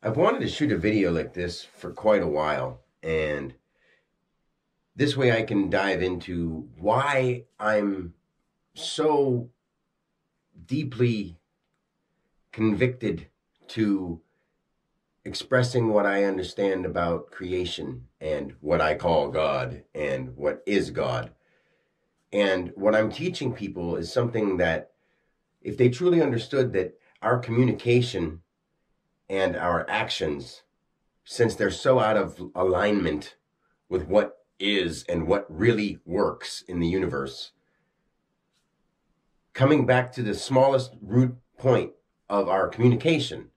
I've wanted to shoot a video like this for quite a while, and this way I can dive into why I'm so deeply convicted to expressing what I understand about creation and what I call God and what is God. And what I'm teaching people is something that if they truly understood that our communication and our actions, since they're so out of alignment with what is and what really works in the universe, coming back to the smallest root point of our communication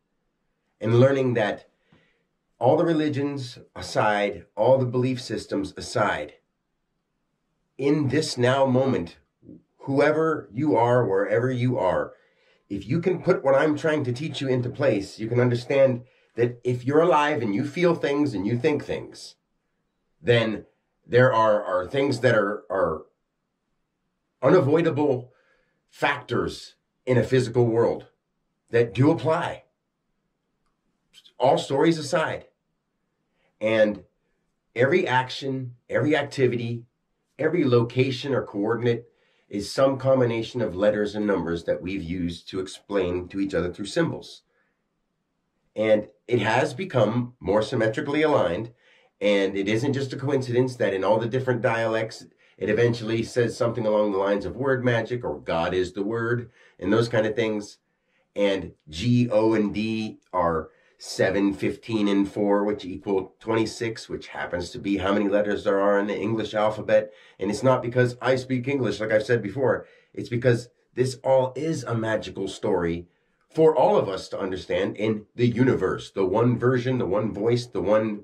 and learning that all the religions aside, all the belief systems aside, in this now moment, whoever you are, wherever you are, if you can put what I'm trying to teach you into place, you can understand that if you're alive and you feel things and you think things, then there are things that are unavoidable factors in a physical world that do apply, all stories aside. And every action, every activity, every location or coordinate is some combination of letters and numbers that we've used to explain to each other through symbols. And it has become more symmetrically aligned, and it isn't just a coincidence that in all the different dialects, it eventually says something along the lines of word magic or God is the word and those kind of things. And G, O, and D are 7, 15, and 4, which equal 26, which happens to be how many letters there are in the English alphabet. And it's not because I speak English, like I've said before. It's because this all is a magical story for all of us to understand in the universe. The one version, the one voice, the one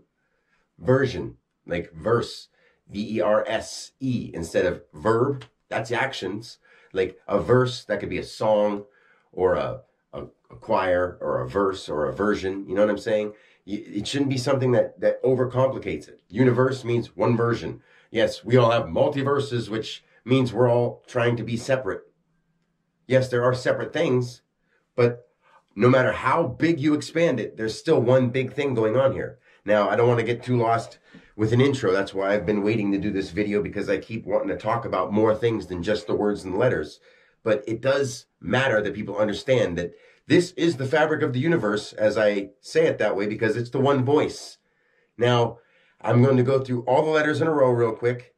version, like verse, V-E-R-S-E, instead of verb, that's actions. Like a verse, that could be a song or a choir or a verse or a version. You know what I'm saying? It shouldn't be something that overcomplicates it. Universe means one version. Yes, we all have multiverses, which means we're all trying to be separate. Yes, there are separate things, but no matter how big you expand it, there's still one big thing going on here. Now, I don't want to get too lost with an intro. That's why I've been waiting to do this video, because I keep wanting to talk about more things than just the words and the letters. But it does matter that people understand that this is the fabric of the universe, as I say it that way, because it's the one voice. Now, I'm going to go through all the letters in a row real quick,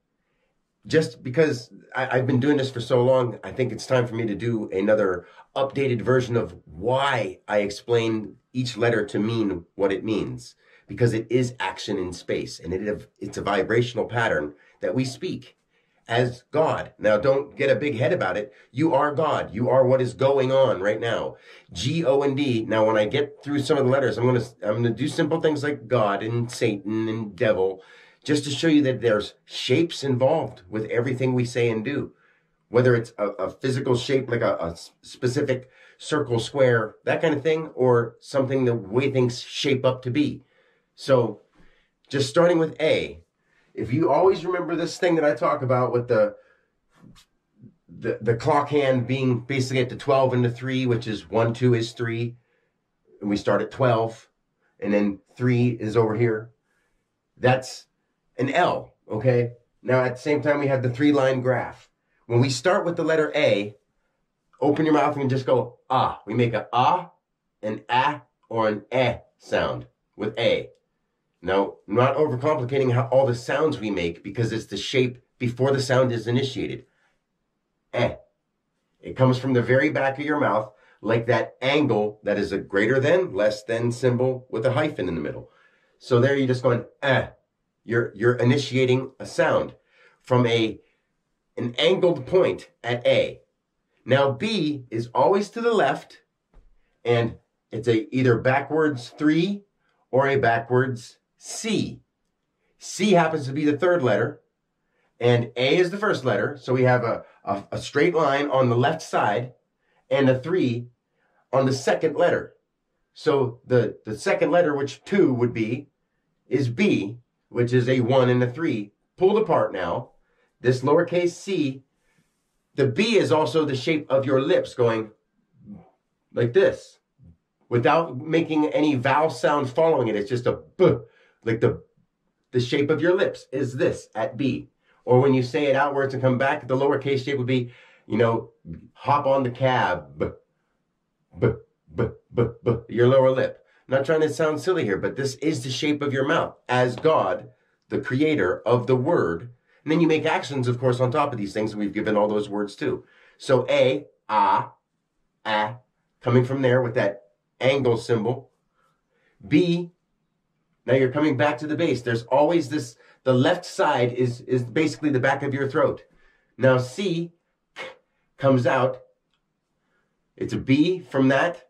just because I've been doing this for so long. I think it's time for me to do another updated version of why I explain each letter to mean what it means, because it is action in space, and it's a vibrational pattern that we speak as God. Now, don't get a big head about it. You are God. You are what is going on right now. G, O, and D. Now, when I get through some of the letters, I'm gonna do simple things like God and Satan and devil, just to show you that there's shapes involved with everything we say and do. Whether it's a physical shape, like a specific circle, square, that kind of thing, or something the way things shape up to be. So, just starting with A. If you always remember this thing that I talk about with the clock hand being basically at the 12 and the 3, which is 1, 2 is 3, and we start at 12, and then 3 is over here. That's an L, okay? Now, at the same time, we have the 3-line graph. When we start with the letter A, open your mouth and just go, ah. We make a ah, an ah, or an eh sound with A. Now, not overcomplicating how all the sounds we make, because it's the shape before the sound is initiated. Eh. It comes from the very back of your mouth, like that angle that is a greater than, less than symbol with a hyphen in the middle. So there you're just going, eh. You're initiating a sound from an angled point at A. Now, B is always to the left, and it's either backwards 3 or a backwards C. C happens to be the third letter, and A is the first letter. So we have a straight line on the left side and a 3 on the second letter. So the second letter, which 2 would be, is B, which is a 1 and a 3. Pulled apart now. This lowercase c, the B is also the shape of your lips, going like this. without making any vowel sound following it. It's just a B, like the shape of your lips is this at B. Or when you say it outwards and come back, the lowercase shape would be, you know, hop on the cab, B, B, B, B, B, your lower lip. I'm not trying to sound silly here, but this is the shape of your mouth as God, the creator of the word. And then you make actions, of course, on top of these things, and we've given all those words too. So A, coming from there with that angle symbol. B, now you're coming back to the base. There's always this, the left side is basically the back of your throat. Now C comes out. It's a B from that.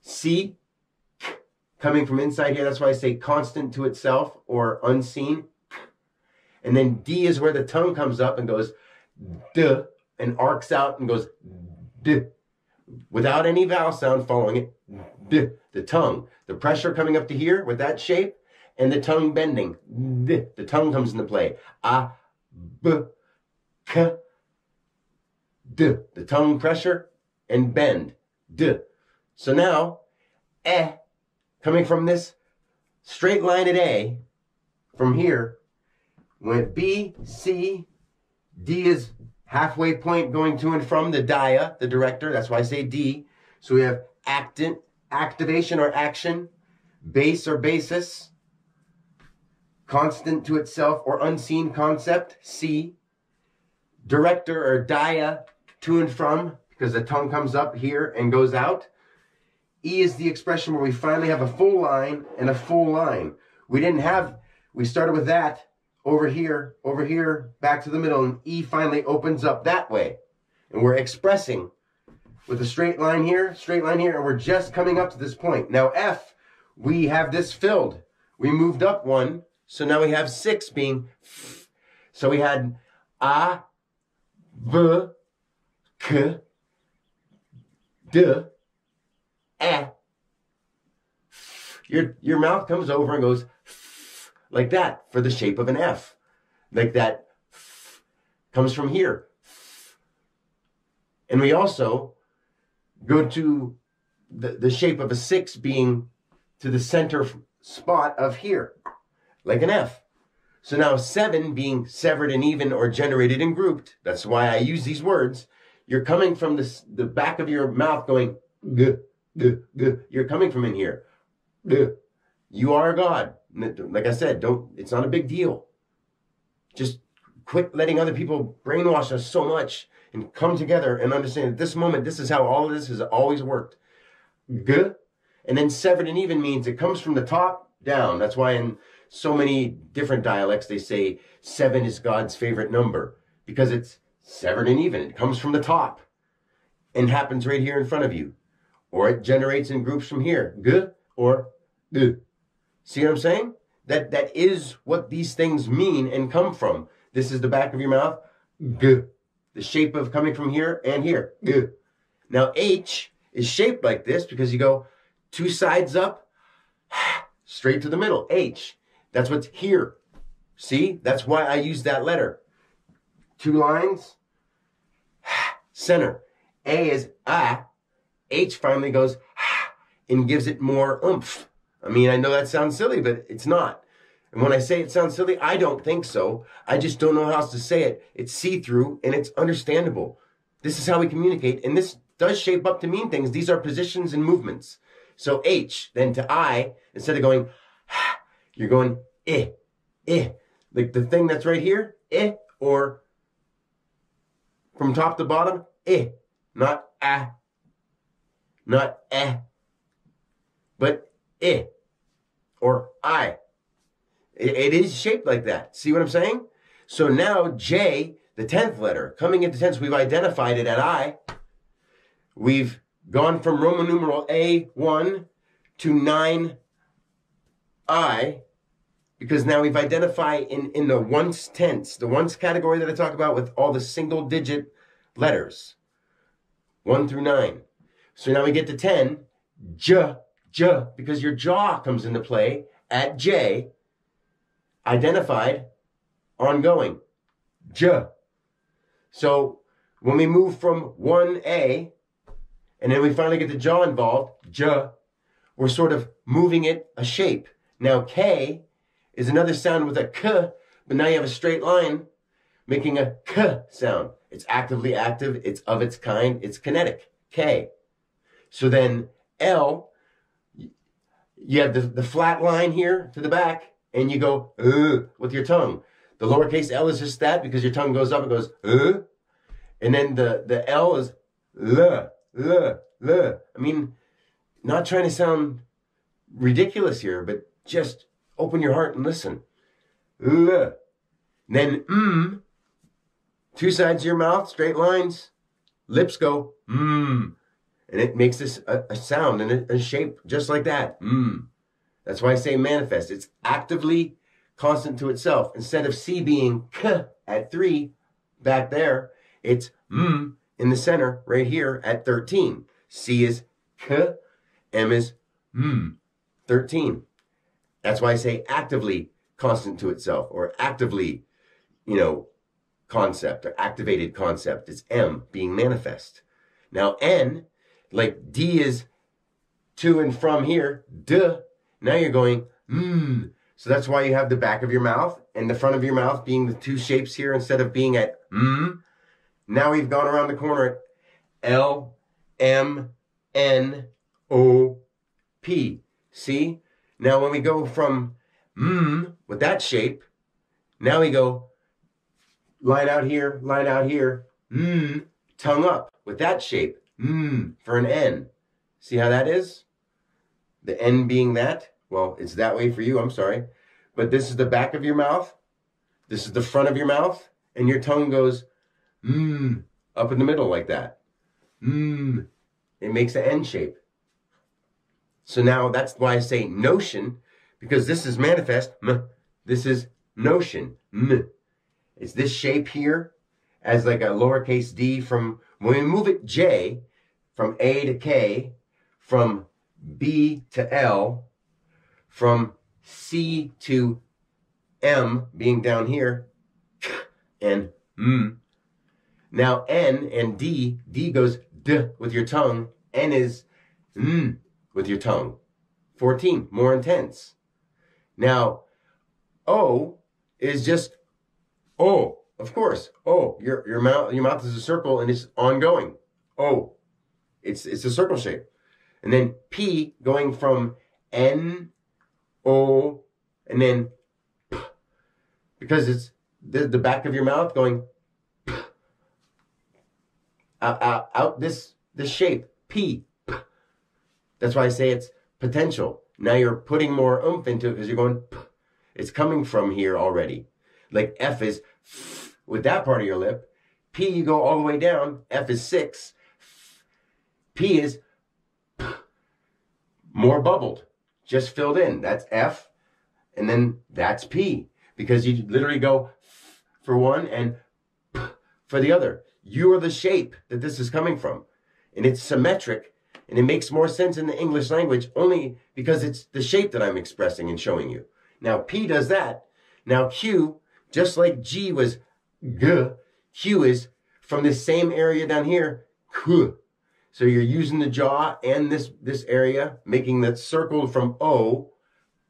C coming from inside here. That's why I say constant to itself or unseen. And then D is where the tongue comes up and goes D and arcs out and goes D without any vowel sound following it. D, the tongue, the pressure coming up to here with that shape and the tongue bending. D, the tongue comes into play. A, B, K, D, the tongue pressure and bend. D. So now, coming from this straight line at A, from here, went B, C, D is halfway point going to and from the dia, the director. That's why I say D. So we have activation or action, base or basis, constant to itself or unseen concept, C, director or dia, to and from, because the tongue comes up here and goes out. E is the expression where we finally have a full line and a full line. We started with that over here, back to the middle, and E finally opens up that way. And we're expressing with a straight line here, and we're just coming up to this point. Now F, we have this filled. We moved up one, so now we have 6 being F. So we had A, B, K, D, E. Your mouth comes over and goes like that for the shape of an F. Like that comes from here. And we also go to the shape of a 6 being to the center spot of here, like an F. So now 7 being severed and even or generated and grouped. That's why I use these words. You're coming from the back of your mouth going, G, G, G. You're coming from in here. G. You are God. Like I said, it's not a big deal. Just quit letting other people brainwash us so much and come together and understand at this moment, this is how all of this has always worked. G. And then severed and even means it comes from the top down. That's why in so many different dialects, they say 7 is God's favorite number because it's severed and even. It comes from the top and happens right here in front of you. Or it generates in groups from here. G or G. See what I'm saying? That is what these things mean and come from. This is the back of your mouth. G. The shape of coming from here and here. G. Now H is shaped like this because you go 2 sides up, straight to the middle. H. That's what's here. See? That's why I use that letter. 2 lines, center. A is A. H finally goes and gives it more oomph. I mean, I know that sounds silly, but it's not. And when I say it sounds silly, I don't think so. I just don't know how else to say it. It's see-through and it's understandable. This is how we communicate. And this does shape up to mean things. These are positions and movements. So H, then to I, instead of going, you're going, eh. Like the thing that's right here, or from top to bottom, not a, not but or I. It is shaped like that. See what I'm saying? So now J, the 10th letter, coming into tense, we've identified it at I. We've gone from Roman numeral A1 to 9I, because now we've identified in the once tense, the once category that I talk about with all the single digit letters, 1 through 9. So now we get to 10, J, because your jaw comes into play at J, identified, ongoing, J. So when we move from 1A And then we finally get the jaw involved, J. We're sort of moving it a shape. Now K is another sound with a K, but now you have a straight line making a K sound. It's actively active, it's of its kind, it's kinetic, K. So then L, you have the flat line here to the back, and you go with your tongue. The lowercase l is just that because your tongue goes up, it goes and then the L is l. I mean, not trying to sound ridiculous here, but just open your heart and listen. L. Then two sides of your mouth, straight lines, lips go and it makes this a sound and a shape just like that. That's why I say manifest. It's actively constant to itself. Instead of C being K at 3 back there, it's in the center right here at 13. C is K, M is 13. That's why I say actively constant to itself, or actively, concept, or activated concept. It's M being manifest. Now N, like D is to and from here, D. Now you're going So that's why you have the back of your mouth and the front of your mouth being the two shapes here instead of being at Now we've gone around the corner at L, M, N, O, P. See? Now when we go from with that shape, now we go line out here, tongue up with that shape, for an N. See how that is? The N being that. Well, it's that way for you, I'm sorry. But this is the back of your mouth. This is the front of your mouth. And your tongue goes, up in the middle like that. It makes an N shape. So now that's why I say notion, because this is manifest, this is notion, It's this shape here as like a lowercase d from, when we move it J, from A to K, from B to L, from C to M being down here, and Now N and D goes D with your tongue, N is with your tongue. 14, more intense. Now O is just O, of course. O, your mouth is a circle and it's ongoing. O, it's a circle shape. And then P going from N, O, and then P, because it's the back of your mouth going P, out this shape, P. That's why I say it's potential. Now you're putting more oomph into it because you're going P. It's coming from here already. Like F is with that part of your lip. P, you go all the way down. F is 6. P is more bubbled, just filled in. That's F, and then that's P, because you literally go for one and for the other. You are the shape that this is coming from, and it's symmetric, and it makes more sense in the English language only because it's the shape that I'm expressing and showing you. Now P does that. Now Q, just like G was G, Q is from this same area down here, Q. So you're using the jaw and this area, making that circle from O,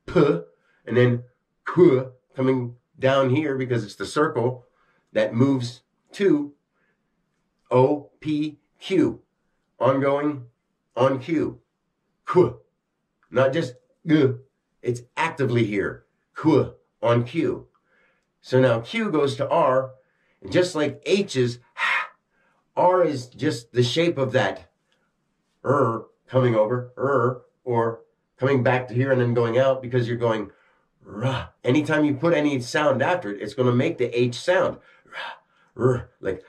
P, and then Q coming down here because it's the circle that moves to O, P, Q. Ongoing, on Q. Q. Not just G, it's actively here. Q, on Q. So now Q goes to R, and just like H is, R is just the shape of that coming over, or coming back to here and then going out because you're going rah. Anytime you put any sound after it, it's going to make the H sound. Rah, like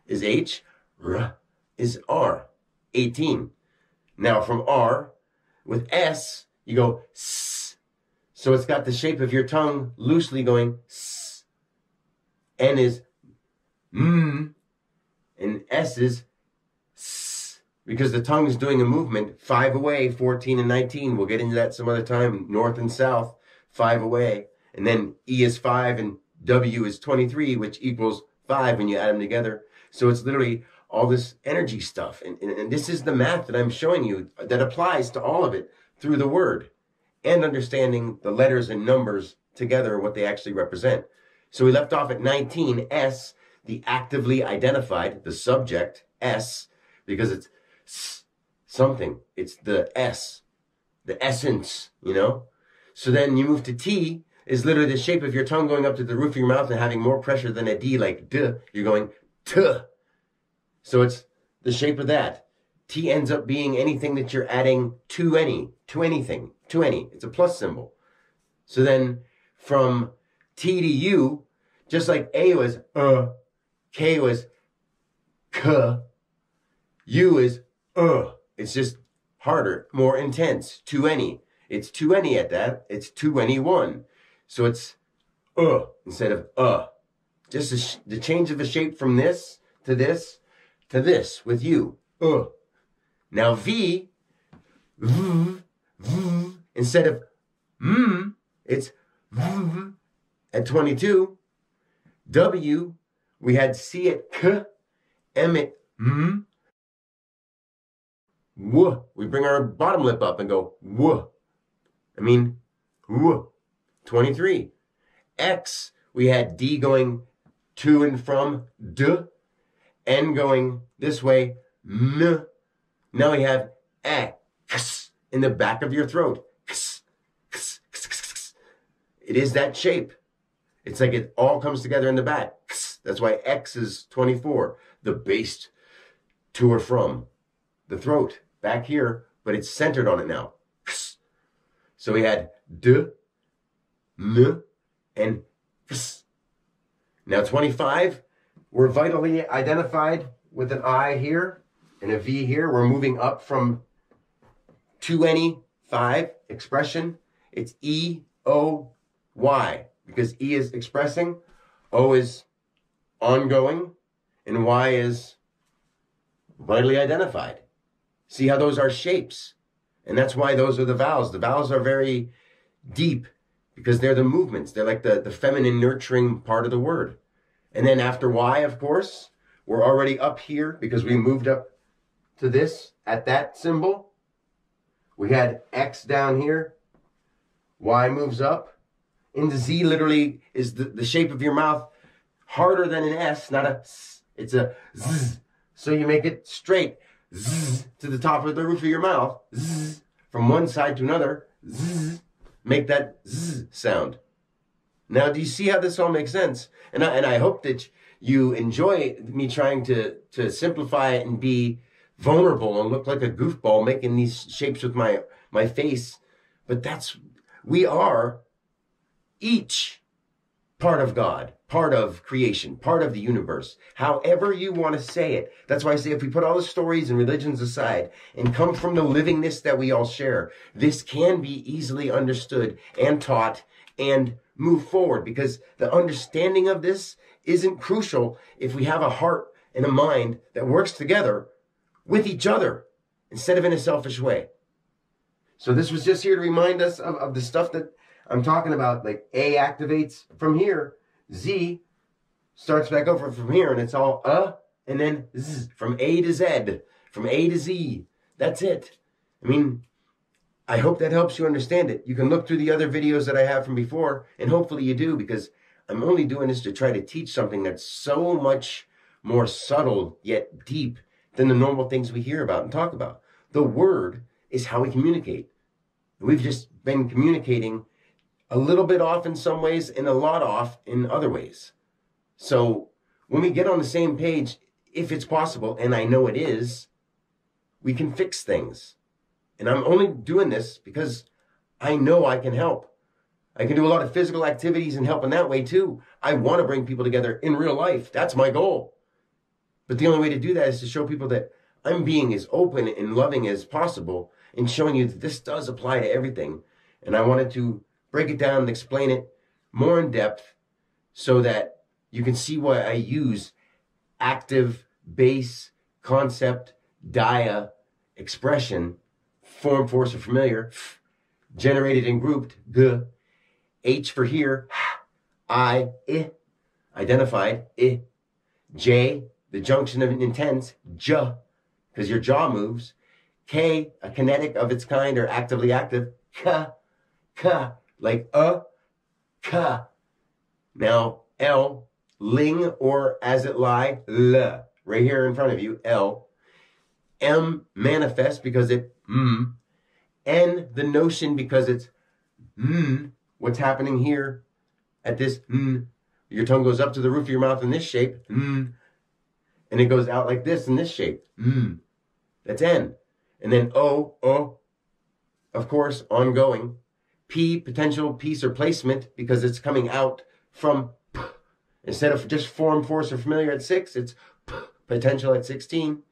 is H, rah, is R. 18. Now from R, with S, you go S. So it's got the shape of your tongue loosely going S. N is and S is S, because the tongue is doing a movement 5 away, 14 and 19. We'll get into that some other time. North and south, 5 away. And then E is 5 and W is 23, which equals 5 when you add them together. So it's literally all this energy stuff. And this is the math that I'm showing you that applies to all of it through the word and understanding the letters and numbers together, what they actually represent. So we left off at 19, S, the actively identified, the subject, S, because it's something. It's the S, the essence, you know? So then you move to T, is literally the shape of your tongue going up to the roof of your mouth and having more pressure than a D, like D. You're going T. So it's the shape of that. T ends up being anything that you're adding to anything, to any. It's a plus symbol. So then from T to U, just like A was K was K, U is It's just harder, more intense. To any. It's to any at that. It's to anyone. So it's instead of Just the change of a shape from this to this to this with you. Now V, instead of it's at 22. W, we had C at K, M at W. We bring our bottom lip up and go W. W. 23. X, we had D going to and from D, N going this way, N. Now we have X in the back of your throat. It is that shape. It's like it all comes together in the back. That's why X is 24. The base to or from the throat back here, but it's centered on it now. So we had D, N, and X. Now 25, we're vitally identified with an I here and a V here. We're moving up from to any 5 expression. It's E, O, Y. Because E is expressing, O is ongoing, and Y is vitally identified. See how those are shapes? And that's why those are the vowels. The vowels are very deep because they're the movements. They're like the feminine nurturing part of the word. And then after Y, of course, we're already up here because we moved up to this at that symbol. We had X down here. Y moves up. Into Z literally is the shape of your mouth, harder than an S, not a S. It's a Z. So you make it straight, Z, to the top of the roof of your mouth, Z, from one side to another, Z, make that Z sound. Now, do you see how this all makes sense? And I hope that you enjoy me trying to simplify it and be vulnerable and look like a goofball making these shapes with my face. But we are each part of God, part of creation, part of the universe, however you want to say it. That's why I say if we put all the stories and religions aside and come from the livingness that we all share, this can be easily understood and taught and move forward, because the understanding of this isn't crucial if we have a heart and a mind that works together with each other instead of in a selfish way. So this was just here to remind us of the stuff that I'm talking about. Like A activates from here, Z starts back over from here, and it's all and then Z, from A to Z, from A to Z. That's it. I mean, I hope that helps you understand it. You can look through the other videos that I have from before, and hopefully you do, because I'm only doing this to try to teach something that's so much more subtle yet deep than the normal things we hear about and talk about. The word is how we communicate. We've just been communicating a little bit off in some ways and a lot off in other ways. So when we get on the same page, if it's possible, and I know it is, we can fix things. And I'm only doing this because I know I can help. I can do a lot of physical activities and help in that way too. I want to bring people together in real life. That's my goal. But the only way to do that is to show people that I'm being as open and loving as possible and showing you that this does apply to everything. And I wanted to break it down and explain it more in depth so that you can see why I use active, base, concept, dia, expression, form, force, or familiar, generated and grouped, g, H for here, I, identified, J, the junction of intense, j, because your jaw moves. K, a kinetic of its kind or actively active, ka, like ka. Now, L, ling or as it lie, l, right here in front of you, L. M, manifest because it, N, the notion because it's, what's happening here at this, your tongue goes up to the roof of your mouth in this shape, and it goes out like this in this shape, that's N. And then O, of course, ongoing. P, potential piece or placement because it's coming out from P. Instead of just form, force, or familiar at 6, it's P, potential at 16.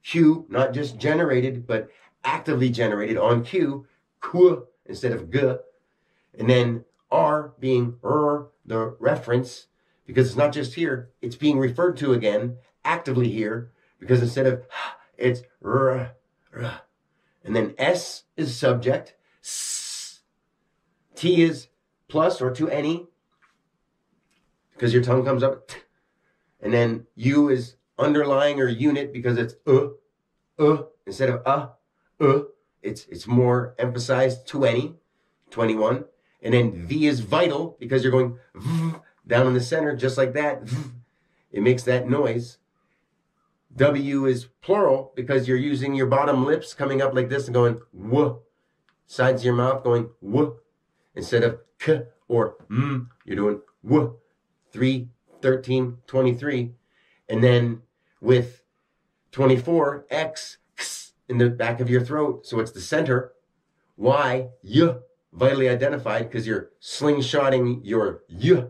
Q, not just generated, but actively generated on Q, Q instead of G. And then R being the reference, because it's not just here, it's being referred to again, actively here, because instead of it's r. And then S is subject, S. T is plus or to any, because your tongue comes up, and then U is underlying or unit because it's instead of it's more emphasized to any, 21. And then V is vital because you're going down in the center just like that. It makes that noise. W is plural because you're using your bottom lips coming up like this and going w. Sides of your mouth going w. Instead of k or you're doing w. 3, 13, 23. And then with 24, X, in the back of your throat. So it's the center. Y, y, vitally identified because you're slingshotting your y,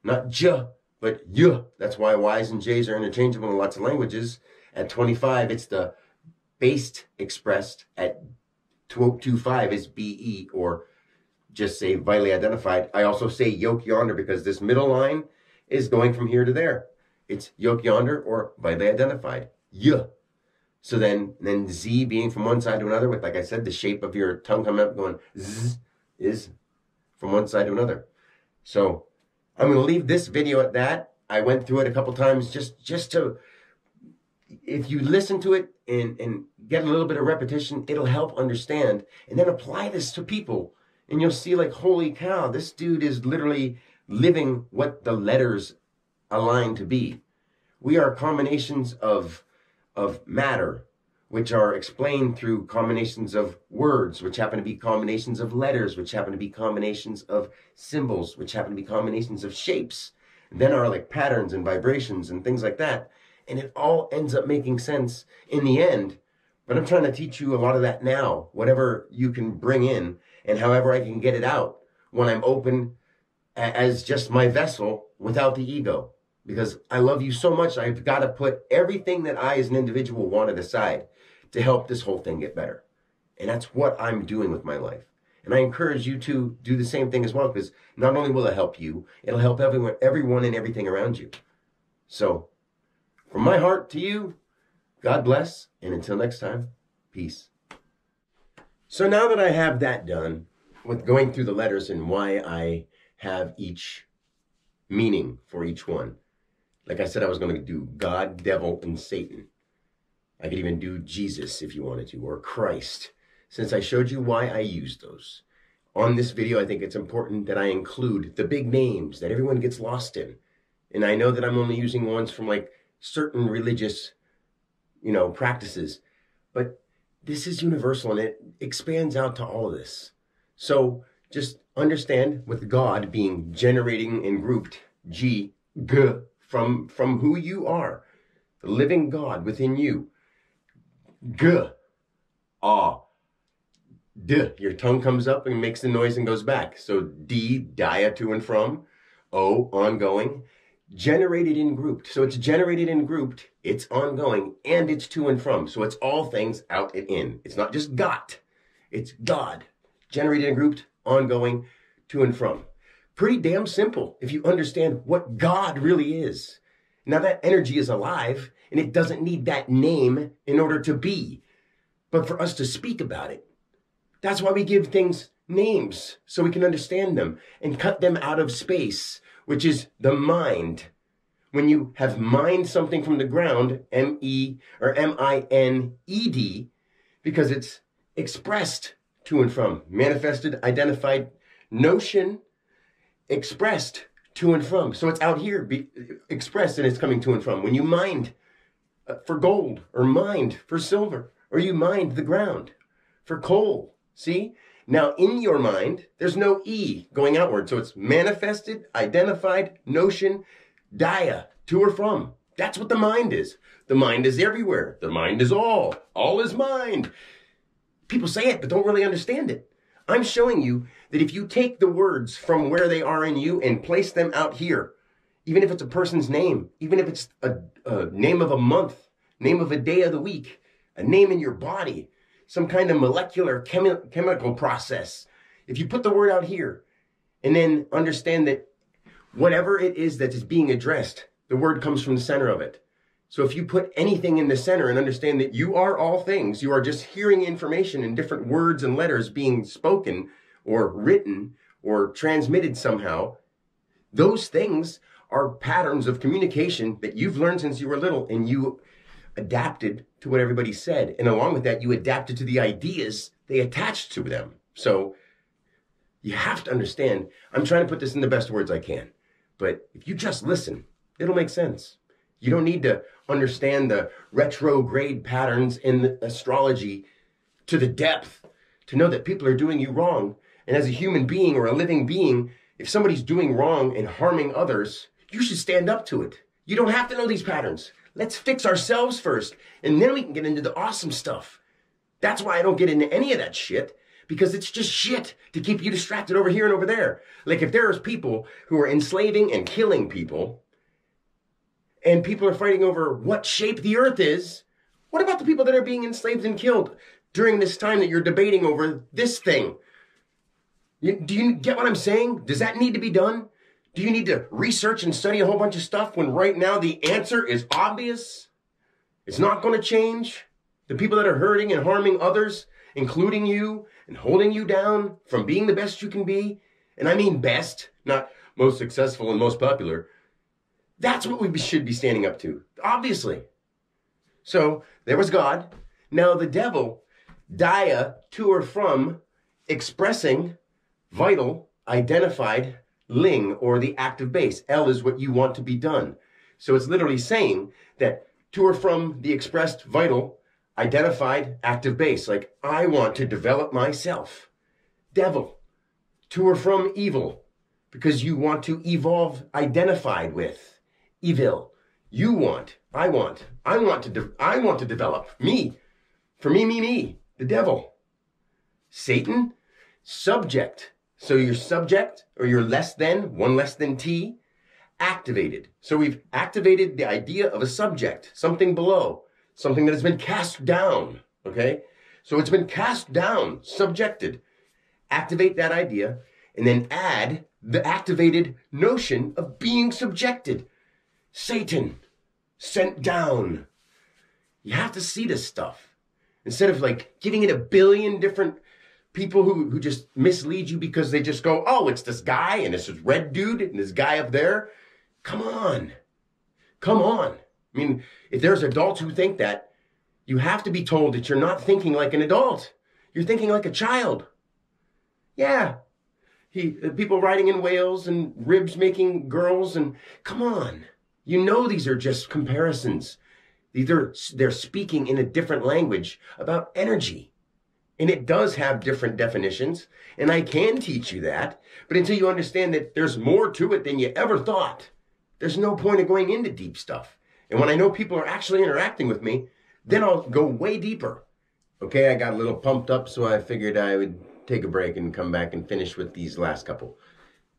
not j, but y. That's why Y's and J's are interchangeable in lots of languages. At 25, it's the based expressed. At 225 is BE, or just say vitally identified. I also say yoke yonder because this middle line is going from here to there. It's yoke yonder or vitally identified. Y. So then Z being from one side to another with, like I said, the shape of your tongue coming up going Z is from one side to another. So I'm going to leave this video at that. I went through it a couple times just to, if you listen to it and get a little bit of repetition, it'll help understand. And then apply this to people. And you'll see like, holy cow, this dude is literally living what the letters align to be. We are combinations of matter, which are explained through combinations of words, which happen to be combinations of letters, which happen to be combinations of symbols, which happen to be combinations of shapes. And then are like patterns and vibrations and things like that. And it all ends up making sense in the end. But I'm trying to teach you a lot of that now, whatever you can bring in and however I can get it out when I'm open as just my vessel without the ego. Because I love you so much, I've got to put everything that I as an individual wanted aside to help this whole thing get better. And that's what I'm doing with my life. And I encourage you to do the same thing as well, because not only will it help you, it'll help everyone and everything around you. So, from my heart to you, God bless, and until next time, peace. So now that I have that done, with going through the letters and why I have each meaning for each one, like I said, I was going to do God, devil, and Satan. I could even do Jesus if you wanted to, or Christ, since I showed you why I used those. On this video, I think it's important that I include the big names that everyone gets lost in. And I know that I'm only using ones from like certain religious, practices. But this is universal and it expands out to all of this. So just understand with God being generating and grouped, G, G, from who you are, the living God within you. G, ah, D, your tongue comes up and makes the noise and goes back. So D, dia, to and from. O, ongoing. Generated and grouped. So it's generated and grouped, it's ongoing, and it's to and from. So it's all things out and in. It's not just got, it's God. Generated and grouped, ongoing, to and from. Pretty damn simple if you understand what God really is. Now that energy is alive and it doesn't need that name in order to be, but for us to speak about it. That's why we give things names, so we can understand them and cut them out of space, which is the mind, when you have mined something from the ground, M-E or M-I-N-E-D, because it's expressed to and from, manifested, identified, notion, expressed to and from. So it's out here, expressed, and it's coming to and from. When you mined for gold, or mined for silver, or you mined the ground for coal, see? Now in your mind, there's no E going outward. So it's manifested, identified, notion, dia, to or from. That's what the mind is. The mind is everywhere. The mind is all. All is mind. People say it, but don't really understand it. I'm showing you that if you take the words from where they are in you and place them out here, even if it's a person's name, even if it's a name of a month, name of a day of the week, a name in your body, some kind of molecular chemical process, if you put the word out here and then understand that whatever it is that is being addressed, the word comes from the center of it. So if you put anything in the center and understand that you are all things, you are just hearing information in different words and letters being spoken or written or transmitted somehow, those things are patterns of communication that you've learned since you were little, and you adapted to what everybody said. And along with that, you adapted to the ideas they attached to them. So you have to understand, I'm trying to put this in the best words I can, but if you just listen, it'll make sense. You don't need to understand the retrograde patterns in astrology to the depth to know that people are doing you wrong. And as a human being or a living being, if somebody's doing wrong and harming others, you should stand up to it. You don't have to know these patterns. Let's fix ourselves first, and then we can get into the awesome stuff. That's why I don't get into any of that shit, because it's just shit to keep you distracted over here and over there. Like if there's people who are enslaving and killing people, and people are fighting over what shape the earth is, what about the people that are being enslaved and killed during this time that you're debating over this thing? Do you get what I'm saying? Does that need to be done? Do you need to research and study a whole bunch of stuff when right now the answer is obvious? It's not going to change. The people that are hurting and harming others, including you, and holding you down from being the best you can be, and I mean best, not most successful and most popular, that's what we should be standing up to, obviously. So there was God. Now the devil, dia, to or from, expressing, vital, identified, ling, or the active base. L is what you want to be done. So it's literally saying that to or from the expressed, vital, identified, active base. Like, I want to develop myself. Devil, to or from evil, because you want to evolve identified with. Evil, you want, I want to develop me. For me, the devil. Satan, subject. So you're subject, or you're less than, one less than T, activated. So we've activated the idea of a subject, something below, something that has been cast down, okay? So it's been cast down, subjected. Activate that idea, and then add the activated notion of being subjected. Satan, sent down. You have to see this stuff. Instead of like giving it a billion different people who just mislead you because they just go, oh, it's this guy and it's this red dude and this guy up there. Come on. Come on. I mean, if there's adults who think that, you have to be told that you're not thinking like an adult. You're thinking like a child. Yeah. People riding in whales and ribs making girls, and come on. You know these are just comparisons. They're speaking in a different language about energy. And it does have different definitions, and I can teach you that. But until you understand that there's more to it than you ever thought, there's no point of going into deep stuff. And when I know people are actually interacting with me, then I'll go way deeper. Okay, I got a little pumped up, so I figured I would take a break and come back and finish with these last couple.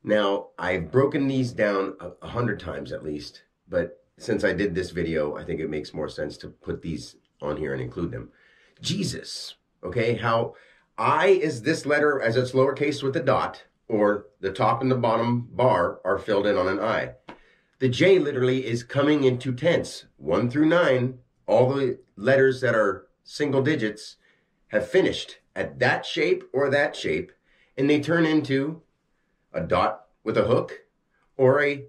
Now, I've broken these down 100 times at least, but since I did this video, I think it makes more sense to put these on here and include them. Jesus, okay, how I is this letter as it's lowercase with a dot, or the top and the bottom bar are filled in on an I. The J literally is coming into tense. 1 through 9, all the letters that are single digits have finished at that shape or that shape, and they turn into a dot with a hook or a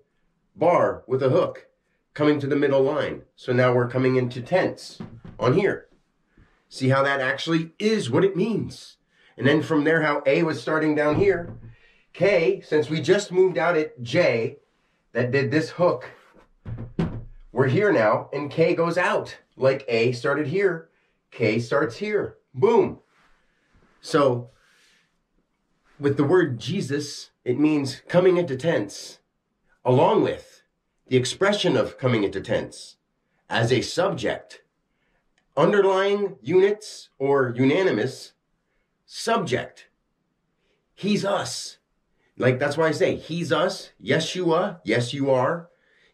bar with a hook. coming to the middle line. So now we're coming into tense on here. See how that actually is what it means. And then from there, how A was starting down here, K, since we just moved out at J, that did this hook, we're here now, and K goes out. Like A started here, K starts here. Boom. So with the word Jesus, it means coming into tense, along with the expression of coming into tense as a subject, underlying units or unanimous subject. He's us. Like, that's why I say he's us. Yeshua. Yes, you are.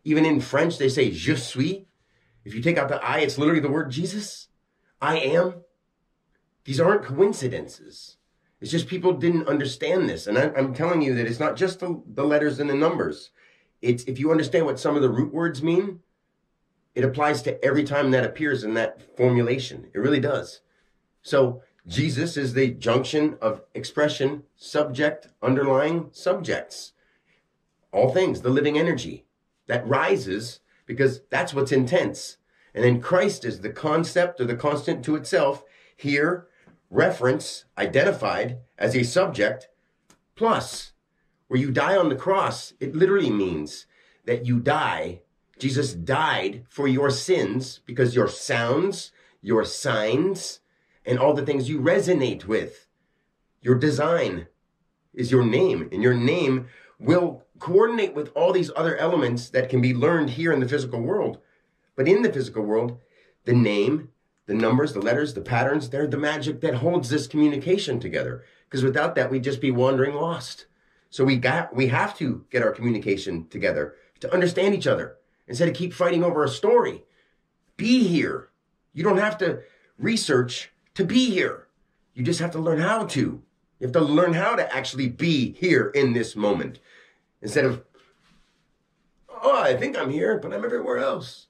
Even in French, they say je suis. If you take out the I, it's literally the word Jesus. I am. These aren't coincidences. It's just people didn't understand this. And I'm telling you that it's not just the letters and the numbers. It's if you understand what some of the root words mean, it applies to every time that appears in that formulation. It really does. So Jesus is the junction of expression, subject, underlying subjects. All things, the living energy that rises because that's what's intense. And then Christ is the concept or the constant to itself. Here, reference, identified as a subject, plus where you die on the cross, it literally means that you die. Jesus died for your sins because your sounds, your signs, and all the things you resonate with. Your design is your name, and your name will coordinate with all these other elements that can be learned here in the physical world. But in the physical world, the name, the numbers, the letters, the patterns, they're the magic that holds this communication together. Because without that, we'd just be wandering lost. So we have to get our communication together to understand each other instead of keep fighting over a story. Be here. You don't have to research to be here. You just have to learn how to. You have to learn how to actually be here in this moment. Instead of, oh, I think I'm here, but I'm everywhere else.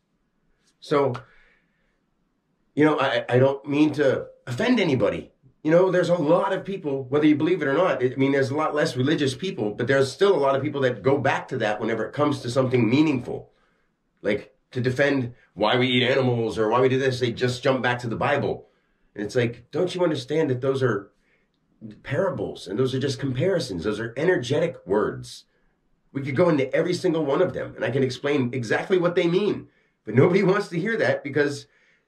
So, I don't mean to offend anybody. There's a lot of people, whether you believe it or not, there's a lot less religious people, but there's still a lot of people that go back to that whenever it comes to something meaningful. Like to defend why we eat animals or why we do this, they just jump back to the Bible. And it's like, don't you understand that those are parables and those are just comparisons? Those are energetic words. We could go into every single one of them and I can explain exactly what they mean. But nobody wants to hear that because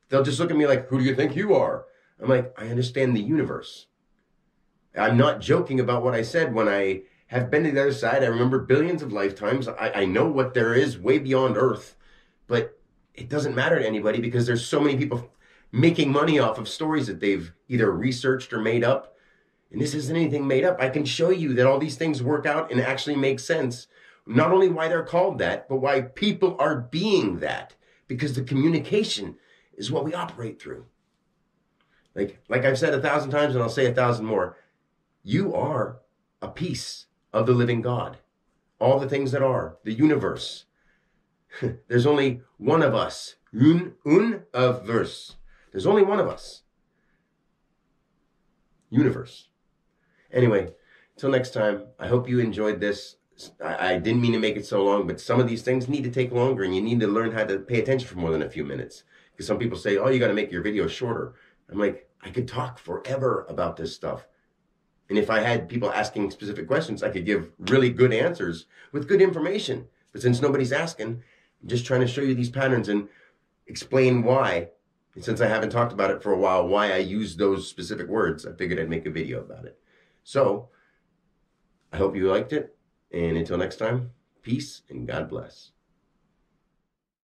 they'll just look at me like, who do you think you are? I'm like, I understand the universe. I'm not joking about what I said when I have been to the other side. I remember billions of lifetimes. I know what there is way beyond Earth, but it doesn't matter to anybody because there's so many people making money off of stories that they've either researched or made up. And this isn't anything made up. I can show you that all these things work out and actually make sense. Not only why they're called that, but why people are being that. Because the communication is what we operate through. Like I've said 1,000 times and I'll say 1,000 more. You are a piece of the living God. All the things that are, the universe. There's only one of us. Un of verse. There's only one of us. Universe. Anyway, until next time, I hope you enjoyed this. I didn't mean to make it so long, but some of these things need to take longer and you need to learn how to pay attention for more than a few minutes. Because some people say, oh, you got to make your videos shorter. I'm like, I could talk forever about this stuff. And if I had people asking specific questions, I could give really good answers with good information. But since nobody's asking, I'm just trying to show you these patterns and explain why. And since I haven't talked about it for a while, why I use those specific words, I figured I'd make a video about it. So, I hope you liked it. And until next time, peace and God bless.